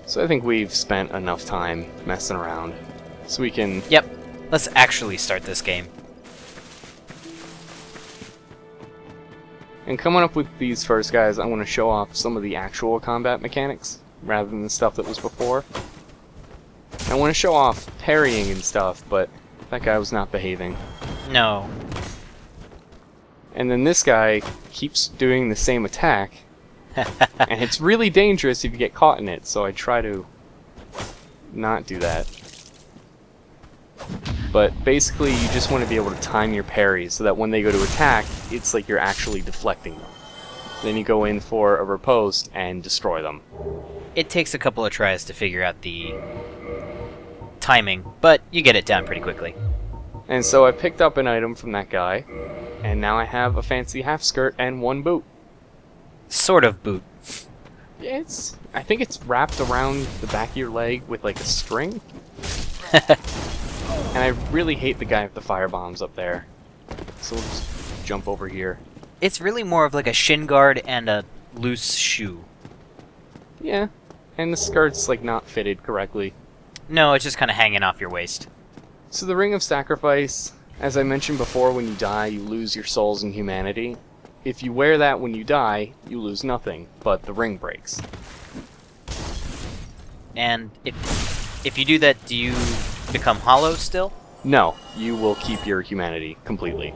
So I think we've spent enough time messing around. So we can... Yep. Let's actually start this game. And coming up with these first guys, I want to show off some of the actual combat mechanics, rather than the stuff that was before. I want to show off parrying and stuff, but that guy was not behaving. No. And then this guy keeps doing the same attack, and it's really dangerous if you get caught in it, so I try to not do that. But basically, you just want to be able to time your parries so that when they go to attack, it's like you're actually deflecting them. Then you go in for a riposte and destroy them. It takes a couple of tries to figure out the timing, but you get it down pretty quickly. And so I picked up an item from that guy, and now I have a fancy half skirt and one boot. Sort of boot. I think it's wrapped around the back of your leg with like a string. And I really hate the guy with the fire bombs up there. So we'll just jump over here. It's really more of like a shin guard and a loose shoe. Yeah, and the skirt's like not fitted correctly. No, it's just kind of hanging off your waist. So the Ring of Sacrifice, as I mentioned before, when you die, you lose your souls and humanity. If you wear that when you die, you lose nothing, but the ring breaks. And if you do that, do you become hollow still? No, you will keep your humanity completely.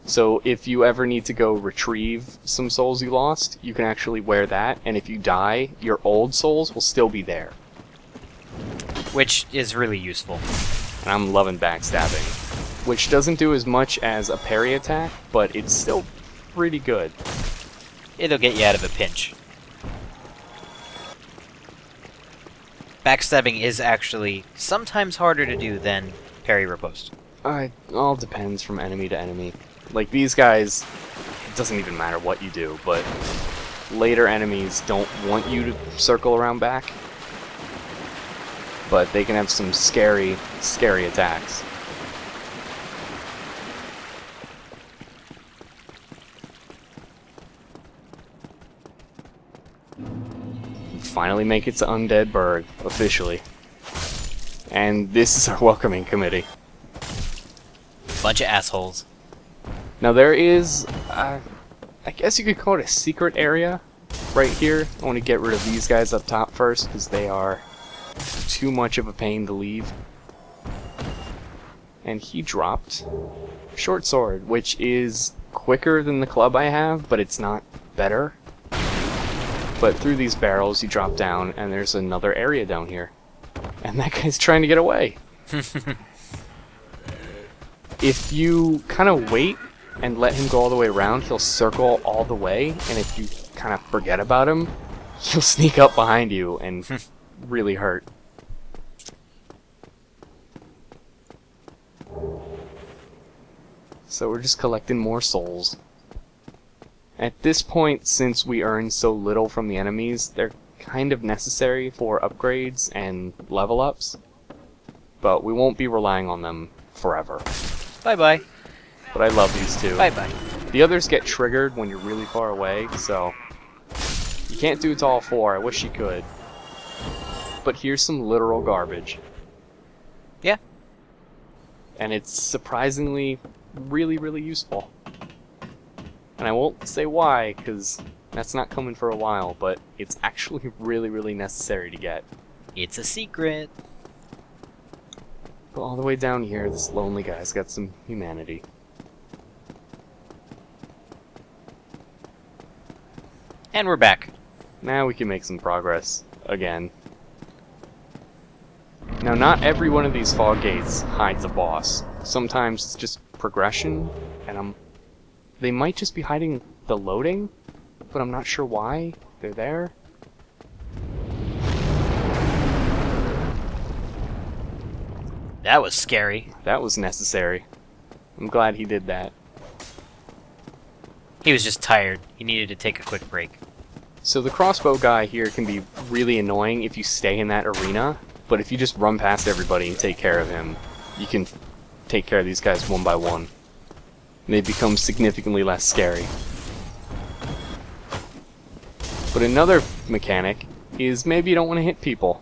So if you ever need to go retrieve some souls you lost, you can actually wear that, and if you die, your old souls will still be there. Which is really useful. And I'm loving backstabbing, which doesn't do as much as a parry attack, but it's still pretty good. It'll get you out of a pinch. Backstabbing is actually sometimes harder to do than parry riposte. It all depends from enemy to enemy. Like these guys, it doesn't even matter what you do, but later enemies don't want you to circle around back. But they can have some scary, scary attacks. Finally make it to Undead Burg, officially. And this is our welcoming committee. Bunch of assholes. Now there is, I guess you could call it a secret area right here. I want to get rid of these guys up top first, because they are too much of a pain to leave. And he dropped Short Sword, which is quicker than the club I have, but it's not better. But through these barrels you drop down, and there's another area down here. And that guy's trying to get away. If you kind of wait and let him go all the way around, he'll circle all the way, and if you kind of forget about him, he'll sneak up behind you and really hurt. So we're just collecting more souls. At this point, since we earn so little from the enemies, they're kind of necessary for upgrades and level ups, but we won't be relying on them forever. Bye-bye. But I love these two. Bye-bye. The others get triggered when you're really far away, so you can't do it to all four. I wish you could. But here's some literal garbage. Yeah. And it's surprisingly really, really useful. And I won't say why, because that's not coming for a while, but it's actually really, really necessary to get. It's a secret. But all the way down here, this lonely guy's got some humanity. And we're back. Now we can make some progress again. Now, not every one of these fog gates hides a boss. Sometimes it's just progression, and they might just be hiding the loading, but I'm not sure why they're there. That was scary. That was necessary. I'm glad he did that. He was just tired. He needed to take a quick break. So the crossbow guy here can be really annoying if you stay in that arena, but if you just run past everybody and take care of him, you can take care of these guys one by one. And they become significantly less scary. But another mechanic is maybe you don't want to hit people,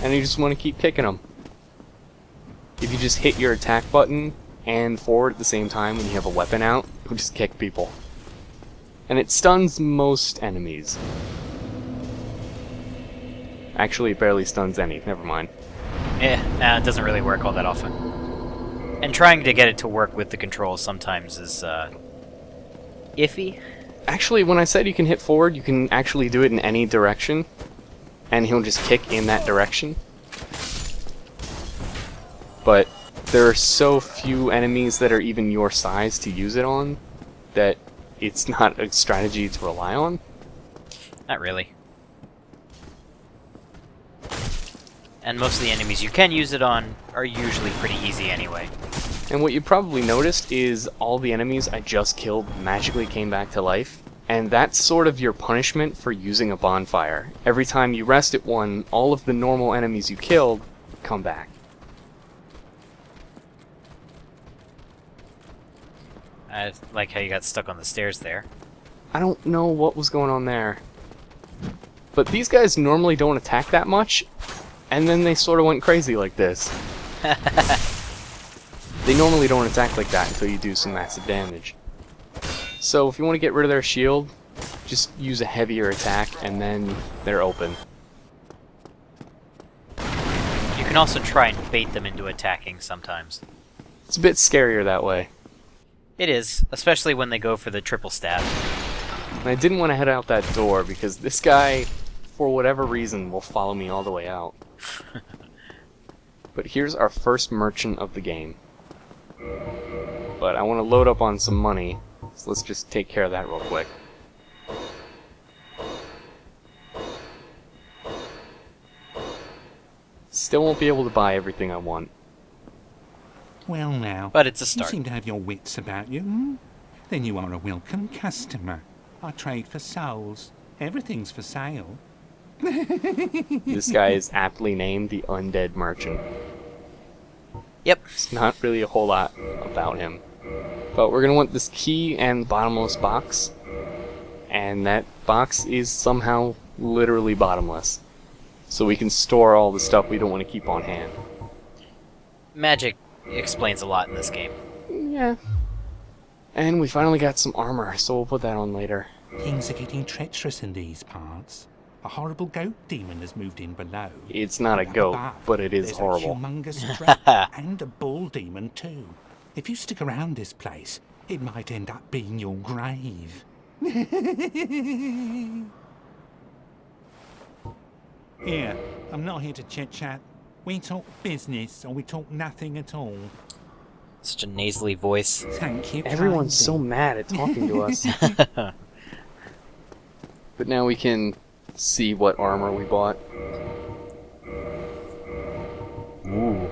and you just want to keep kicking them. If you just hit your attack button and forward at the same time when you have a weapon out, you'll just kick people. And it stuns most enemies. Actually, it barely stuns any, never mind. Nah, it doesn't really work all that often. And trying to get it to work with the controls sometimes is, iffy. Actually, when I said you can hit forward, you can actually do it in any direction, and he'll just kick in that direction. But there are so few enemies that are even your size to use it on that it's not a strategy to rely on. Not really. And most of the enemies you can use it on are usually pretty easy anyway. And what you probably noticed is all the enemies I just killed magically came back to life, and that's sort of your punishment for using a bonfire. Every time you rest at one, all of the normal enemies you killed come back. I like how you got stuck on the stairs there. I don't know what was going on there. But these guys normally don't attack that much, and then they sort of went crazy like this. They normally don't attack like that until you do some massive damage. So if you want to get rid of their shield, just use a heavier attack and then they're open. You can also try and bait them into attacking sometimes. It's a bit scarier that way. It is, especially when they go for the triple stab. And I didn't want to head out that door because this guy, for whatever reason, will follow me all the way out. But here's our first merchant of the game. But I want to load up on some money, so let's just take care of that real quick. Still won't be able to buy everything I want. Well now, But it's a you start. seem to have your wits about you, hmm? Then you are a welcome customer. I trade for souls. Everything's for sale. This guy is aptly named the Undead Merchant. Yep. It's not really a whole lot about him. But we're going to want this key and bottomless box. And that box is somehow literally bottomless. So we can store all the stuff we don't want to keep on hand. Magic explains a lot in this game. Yeah. And we finally got some armor, so we'll put that on later. Things are getting treacherous in these parts. A horrible goat demon has moved in below. It's not a And up goat, above, but it is there's horrible. a humongous trap and a bull demon too. If you stick around this place, it might end up being your grave. Here, I'm not here to chit-chat. We talk business or we talk nothing at all. Such a nasally voice. Thank you. Everyone's so kindly. mad at talking to us. But now we can see what armor we bought. Ooh.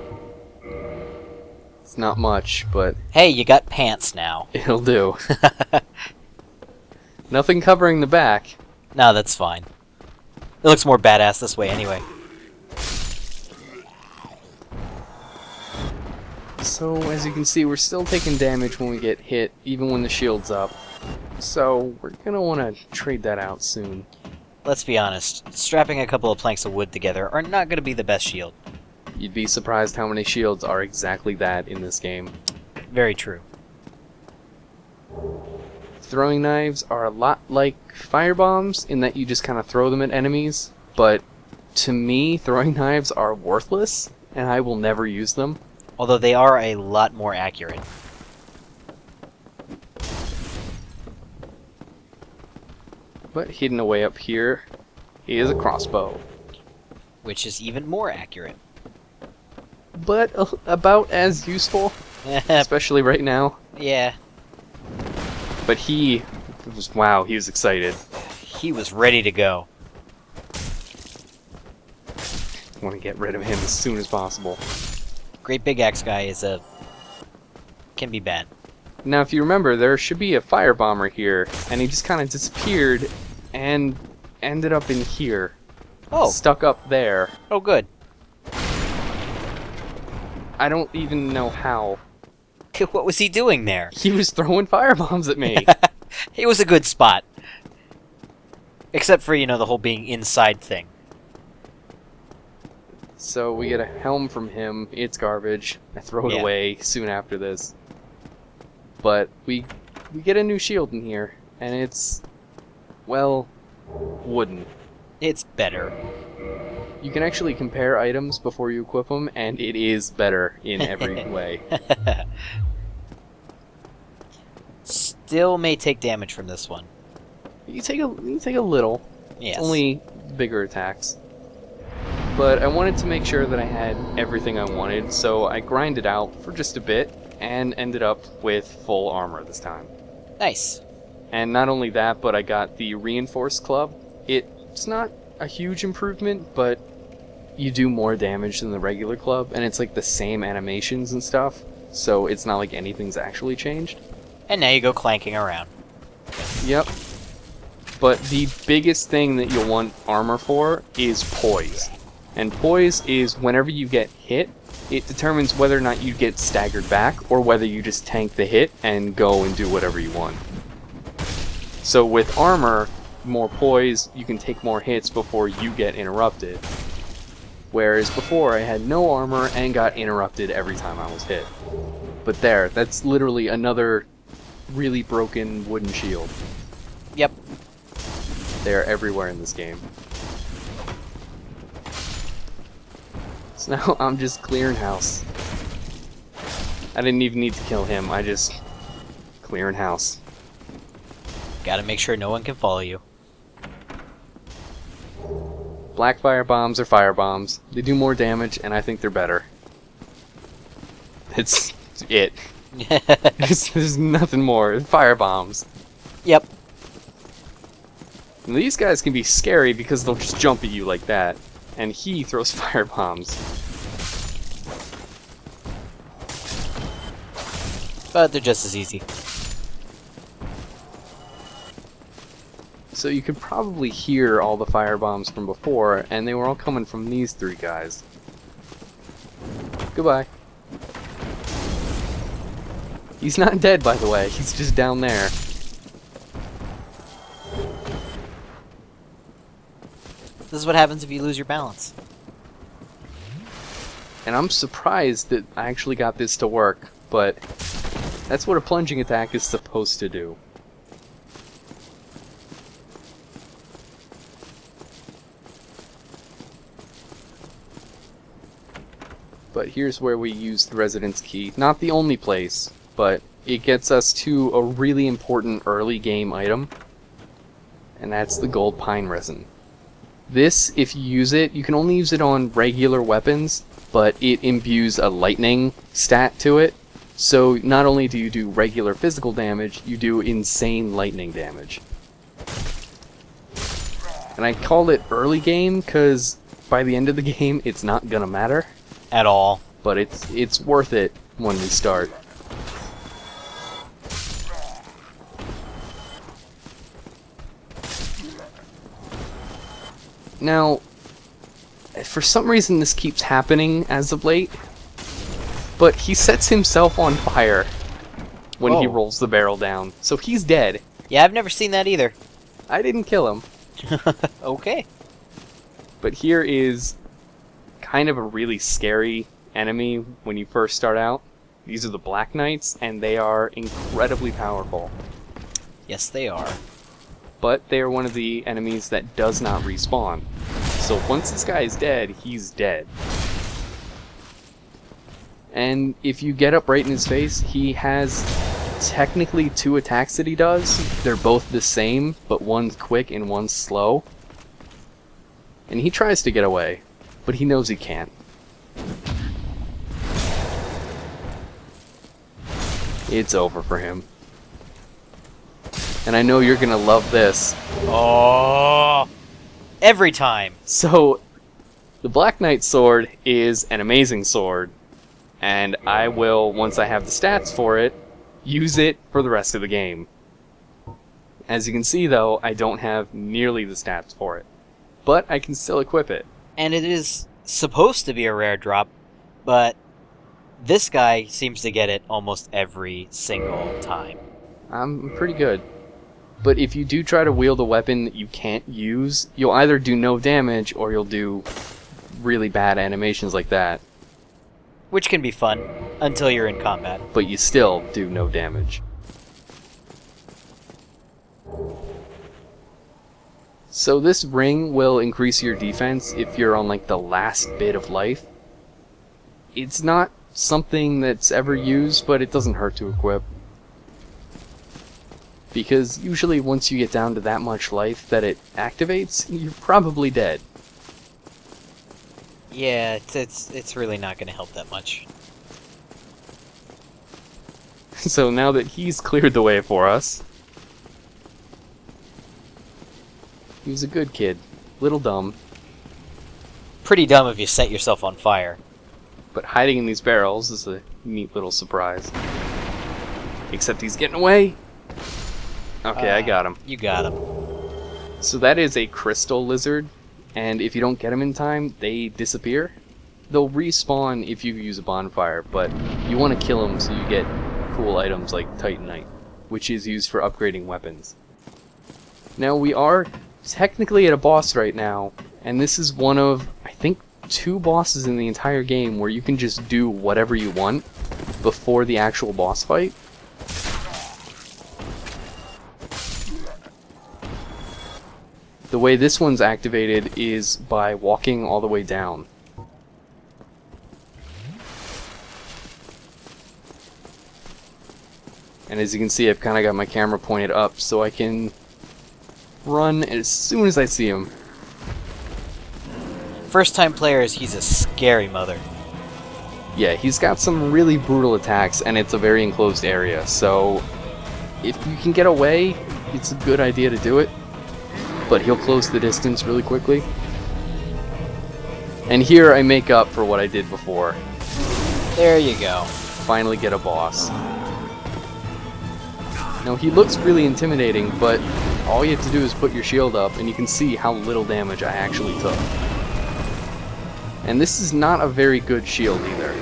It's not much, but Hey, you got pants now. it'll do. Nothing covering the back. No, that's fine. It looks more badass this way anyway. So, as you can see, we're still taking damage when we get hit, even when the shield's up. So, we're gonna want to trade that out soon. Let's be honest, strapping a couple of planks of wood together are not going to be the best shield. You'd be surprised how many shields are exactly that in this game. Very true. Throwing knives are a lot like fire bombs in that you just kind of throw them at enemies, but to me, throwing knives are worthless, and I will never use them. Although they are a lot more accurate. But hidden away up here is a crossbow. Which is even more accurate. But about as useful, especially right now. Yeah, But he was, wow, he was excited. he was ready to go. I want to get rid of him as soon as possible. Great big axe guy is can be bad. Now, if you remember, there should be a fire bomber here, and he just kind of disappeared and ended up in here. Oh, Stuck up there. oh good. I don't even know how. What was he doing there? He was throwing fire bombs at me. It was a good spot. Except for, the whole being inside thing. So we get a helm from him. It's garbage. I throw it Yeah. away soon after this. But we get a new shield in here, and it's, well, wooden. It's better. You can actually compare items before you equip them, and it is better in every way. Still may take damage from this one. You take a little. Yes. It's only bigger attacks. But I wanted to make sure that I had everything I wanted, so I grinded out for just a bit and ended up with full armor this time. Nice. And not only that, but I got the reinforced club. It's not a huge improvement, but you do more damage than the regular club, and it's like the same animations and stuff, so it's not like anything's actually changed. And now you go clanking around. Yep. But the biggest thing that you'll want armor for is poise. And poise is whenever you get hit, it determines whether or not you get staggered back, or whether you just tank the hit and go and do whatever you want. So with armor, more poise, you can take more hits before you get interrupted. Whereas before, I had no armor and got interrupted every time I was hit. But there, that's literally another really broken wooden shield. Yep. They're everywhere in this game. So now I'm just clearing house. I didn't even need to kill him, I just clearing house. Gotta make sure no one can follow you. Black fire bombs are fire bombs. They do more damage, and I think they're better. It's it. There's nothing more. Fire bombs. Yep. And these guys can be scary because they'll just jump at you like that. And he throws fire bombs. But they're just as easy. So you could probably hear all the fire bombs from before, and they were all coming from these three guys. Goodbye. He's not dead, by the way. He's just down there. This is what happens if you lose your balance. And I'm surprised that I actually got this to work, but that's what a plunging attack is supposed to do. But here's where we use the Residence Key. Not the only place, but it gets us to a really important early game item, and that's the gold pine resin. This, if you use it, you can only use it on regular weapons, but it imbues a lightning stat to it, so not only do you do regular physical damage, you do insane lightning damage. And I call it early game because by the end of the game it's not gonna matter, At all. but it's worth it when we start. Now, for some reason this keeps happening as of late, but he sets himself on fire when he Whoa. rolls the barrel down, so he's dead. Yeah, I've never seen that either. I didn't kill him. Okay. But here is kind of a really scary enemy when you first start out. These are the Black Knights, and they are incredibly powerful. Yes, they are. But they are one of the enemies that does not respawn. So once this guy is dead, he's dead. And if you get up right in his face, he has technically two attacks that he does. They're both the same, but one's quick and one's slow. And he tries to get away, but he knows he can't. It's over for him. And I know you're gonna love this. Oh! Every time. So, the Black Knight sword is an amazing sword, and I will, once I have the stats for it, use it for the rest of the game. As you can see though, I don't have nearly the stats for it, but I can still equip it. And it is supposed to be a rare drop, but this guy seems to get it almost every single time. I'm pretty good. But if you do try to wield a weapon that you can't use, you'll either do no damage or you'll do really bad animations like that, Which can be fun, until you're in combat. but you still do no damage. So this ring will increase your defense if you're on like the last bit of life. It's not something that's ever used, but it doesn't hurt to equip. Because usually once you get down to that much life that it activates, you're probably dead. Yeah, it's really not going to help that much. So now that he's cleared the way for us, he was a good kid. Little dumb, Pretty dumb if you set yourself on fire. but hiding in these barrels is a neat little surprise. Except he's getting away. Okay, I got him. You got him. So that is a crystal lizard, and if you don't get them in time, they disappear. They'll respawn if you use a bonfire, but you want to kill them so you get cool items like Titanite, which is used for upgrading weapons. Now we are technically at a boss right now, and this is one of, I think, 2 bosses in the entire game where you can just do whatever you want before the actual boss fight. The way this one's activated is by walking all the way down. And as you can see, I've kind of got my camera pointed up so I can run as soon as I see him. First time players, he's a scary mother. Yeah, he's got some really brutal attacks, and it's a very enclosed area, so if you can get away, it's a good idea to do it. But he'll close the distance really quickly. And here I make up for what I did before. There you go. Finally get a boss. Now he looks really intimidating, but all you have to do is put your shield up and you can see how little damage I actually took. And this is not a very good shield either.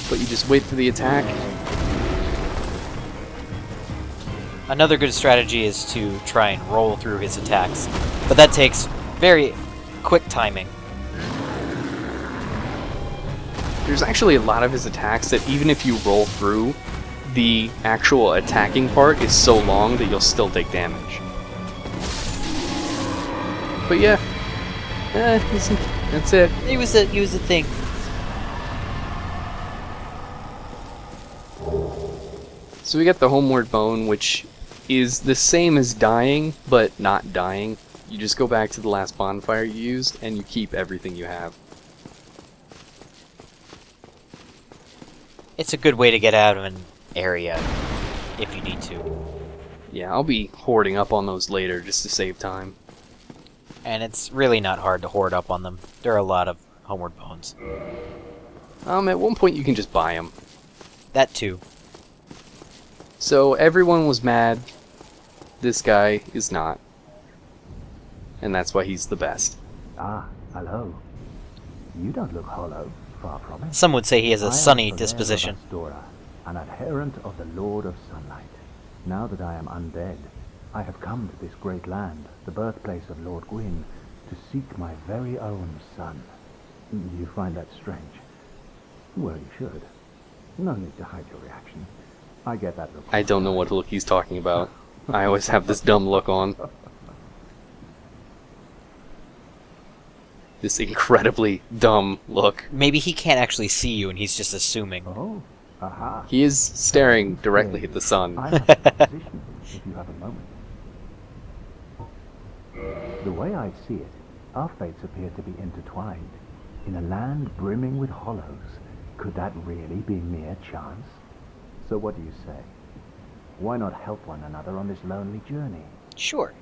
But you just wait for the attack. Another good strategy is to try and roll through his attacks, but that takes very quick timing. There's actually a lot of his attacks that even if you roll through, the actual attacking part is so long that you'll still take damage. But yeah, that's it. He was a thing. So we got the Homeward Bone, which is the same as dying, but not dying. You just go back to the last bonfire you used, and you keep everything you have. It's a good way to get out of an area, if you need to. Yeah, I'll be hoarding up on those later, just to save time. And it's really not hard to hoard up on them. There are a lot of Homeward Bones. At one point you can just buy them. That too. So everyone was mad. This guy is not. And that's why he's the best. Ah, hello. You don't look hollow, far from it. Some would say he has I a am sunny Valera disposition. Bastora, an adherent of the Lord of Sunlight. Now that I am undead, I have come to this great land, the birthplace of Lord Gwyn, to seek my very own son. You find that strange? Well, you should. No need to hide your reaction. I get that look. I don't know what look he's talking about. I always have this dumb look on. This incredibly dumb look. Maybe he can't actually see you and he's just assuming. Oh, aha. He is staring directly at the sun. I have a proposition, if you have a moment. The way I see it, our fates appear to be intertwined. In a land brimming with hollows, could that really be mere chance? So what do you say? Why not help one another on this lonely journey? Sure.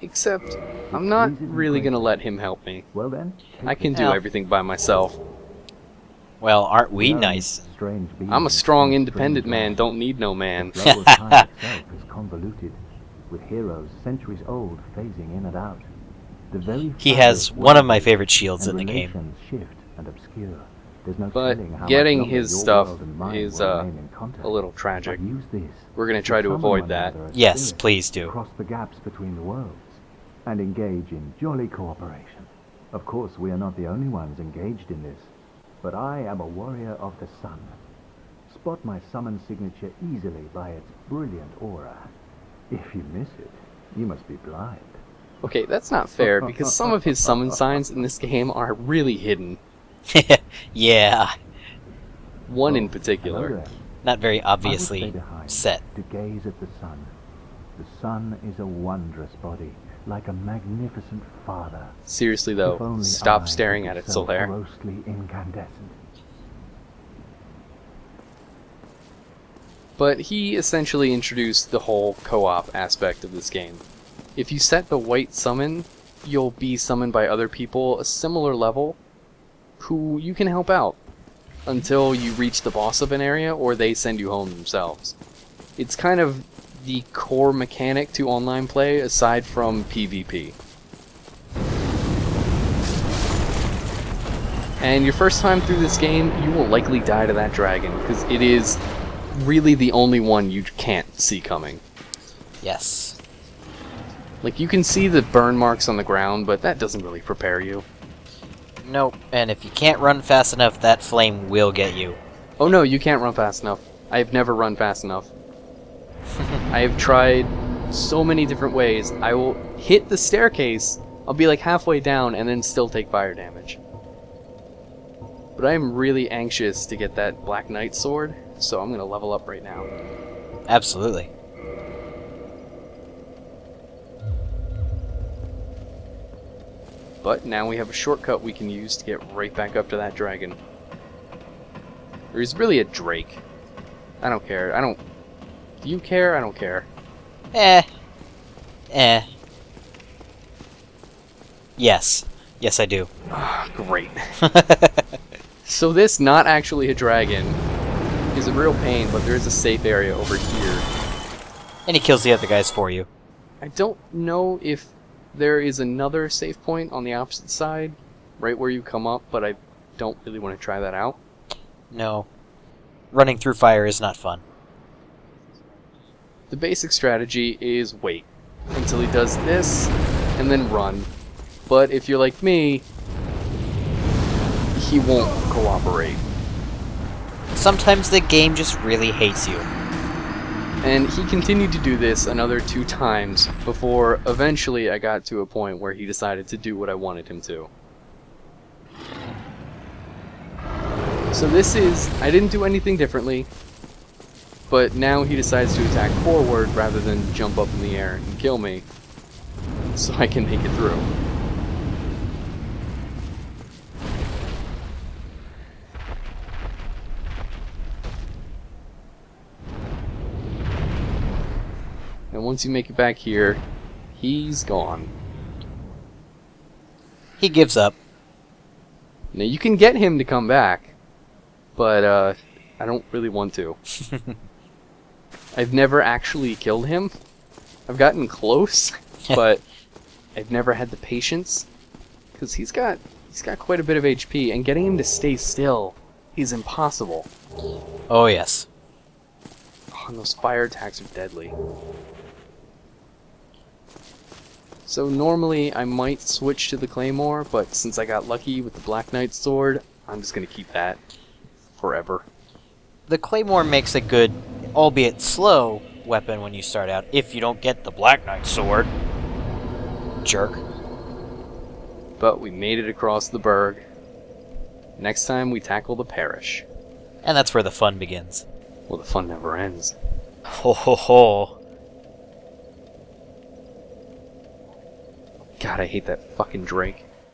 Except, I'm not really gonna let him help me. Well then, I can do Yeah. everything by myself. Well, aren't we nice? Strange I'm a strong, beings, independent strange man, lives. don't need no man. The flow of time itself is convoluted, with heroes centuries old phasing in and out. The very He fabric has one of my wavers, favorite shields and in the game. relations shift and obscure. There's no But telling how much getting longer his your stuff world and mine is, will remain in contact. a little tragic. But use this We're gonna to try to summon avoid one that. another as Yes, spirits, please do. Cross the gaps between the worlds. and engage in jolly cooperation. Of course, we are not the only ones engaged in this, but I am a warrior of the sun. Spot my summon signature easily by its brilliant aura. If you miss it, you must be blind. Okay, that's not fair, because some of his summon signs in this game are really hidden. Yeah, One in Hello particular. there. not very I would obviously stay behind set. to gaze at the sun. The sun is a wondrous body, like a magnificent father. Seriously If though, only stop I staring could at it, be so Solaire. grossly incandescent. But he essentially introduced the whole co-op aspect of this game. If you set the white summon, you'll be summoned by other people a similar level who you can help out until you reach the boss of an area or they send you home themselves. It's kind of the core mechanic to online play aside from PvP. And your first time through this game, you will likely die to that dragon, because it is really the only one you can't see coming. Yes. Like, you can see the burn marks on the ground, but that doesn't really prepare you. Nope. And if you can't run fast enough, that flame will get you. Oh no, you can't run fast enough. I have never run fast enough. I have tried so many different ways. I will hit the staircase, I'll be like halfway down, and then still take fire damage. But I am really anxious to get that Black Knight sword, so I'm going to level up right now. Absolutely. But now we have a shortcut we can use to get right back up to that dragon. Or he's really a drake. I don't care. Do you care? I don't care. Eh. Yes. Yes, I do. Great. So this, not actually a dragon, is a real pain, but there is a safe area over here. And he kills the other guys for you. I don't know if there is another safe point on the opposite side, right where you come up, but I don't really want to try that out. No. Running through fire is not fun. The basic strategy is wait until he does this, and then run. But if you're like me, he won't cooperate. Sometimes the game just really hates you. And he continued to do this another 2 times before eventually I got to a point where he decided to do what I wanted him to. So this is, I didn't do anything differently, but now he decides to attack forward rather than jump up in the air and kill me, so I can make it through. And once you make it back here, he's gone. He gives up. Now you can get him to come back, but I don't really want to. I've never actually killed him. I've gotten close, but I've never had the patience, because he's got quite a bit of HP, and getting him to stay still is impossible. Oh, yes. Oh, and those fire attacks are deadly. So normally I might switch to the Claymore, but since I got lucky with the Black Knight sword, I'm just going to keep that forever. The Claymore makes a good, albeit slow, weapon when you start out, if you don't get the Black Knight sword. Jerk. But we made it across the Burg. Next time we tackle the Parish. And that's where the fun begins. Well, the fun never ends. Ho ho ho. God, I hate that fucking Drake.